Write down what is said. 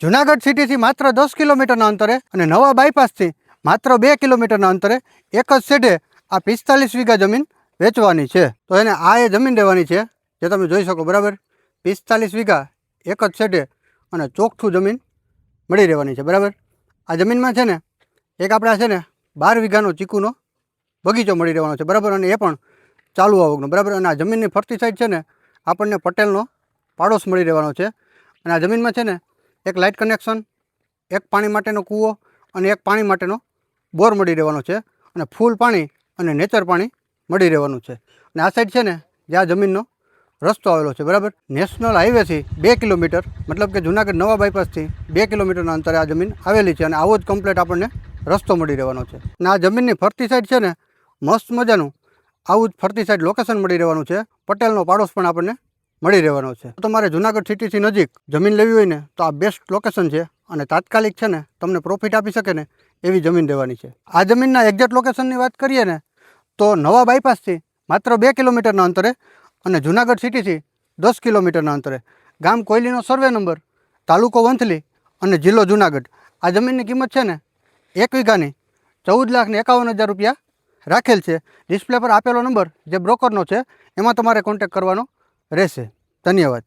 જુનાગઢ સિટીથી માત્ર 10 કિલોમીટરના અંતરે અને નવા બાયપાસથી માત્ર 2 કિલોમીટરના અંતરે એક જ સેડે આ 45 વીઘા જમીન વેચવાની છે. તો એને આ એ જમીન દેવાની છે જે તમે જોઈ શકો, બરાબર. 45 વીઘા એક જ સેડે અને ચોખ્ઠું જમીન મળી રહેવાની છે, બરાબર. આ જમીનમાં છે ને એક આપણા છે ને 12 વીઘાનો ચીકુનો બગીચો મળી રહેવાનો છે, બરાબર. અને એ પણ ચાલુ આવકનો, બરાબર. અને આ જમીનની ફરતી સાઈડ છે ને આપણને પટેલનો પાડોશ મળી રહેવાનો છે. અને આ જમીનમાં છે ને એક લાઇટ કનેક્શન, એક પાણી માટેનો કૂવો અને એક પાણી માટેનો બોર મળી રહેવાનો છે. અને ફૂલ પાણી અને નેચર પાણી મળી રહેવાનું છે. અને આ સાઈડ છે ને જે આ જમીનનો રસ્તો આવેલો છે, બરાબર. નેશનલ હાઈવેથી 2 કિલોમીટર, મતલબ કે જુનાગઢ નવા બાયપાસથી 2 કિલોમીટરના અંતરે આ જમીન આવેલી છે. અને આવો જ કમ્પ્લીટ આપણને રસ્તો મળી રહેવાનો છે. અને આ જમીનની ફરતી સાઈડ છે ને મસ્ત મજાનું આવું જ ફરતી સાઈડ લોકેશન મળી રહેવાનું છે. પટેલનો પાડોશ પણ આપણને મળી રહેવાનો છે. તો તમારે જુનાગઢ સિટીથી નજીક જમીન લેવી હોય ને તો આ બેસ્ટ લોકેશન છે. અને તાત્કાલિક છે ને તમને પ્રોફિટ આપી શકે ને એવી જમીન દેવાની છે. આ જમીનના એક્ઝેક્ટ લોકેશનની વાત કરીએ ને તો નવા બાયપાસથી માત્ર 2 કિલોમીટરના અંતરે અને જુનાગઢ સિટીથી 10 કિલોમીટરના અંતરે, ગામ કોયલીનો સર્વે નંબર, તાલુકો વંથલી અને જિલ્લો જુનાગઢ. આ જમીનની કિંમત છે ને 1 વીઘાની 14,51,000 રૂપિયા રાખેલ છે. ડિસ્પ્લે પર આપેલો નંબર જે બ્રોકરનો છે એમાં તમારે કોન્ટેક્ટ કરવાનો રહેશે. ધન્યવાદ.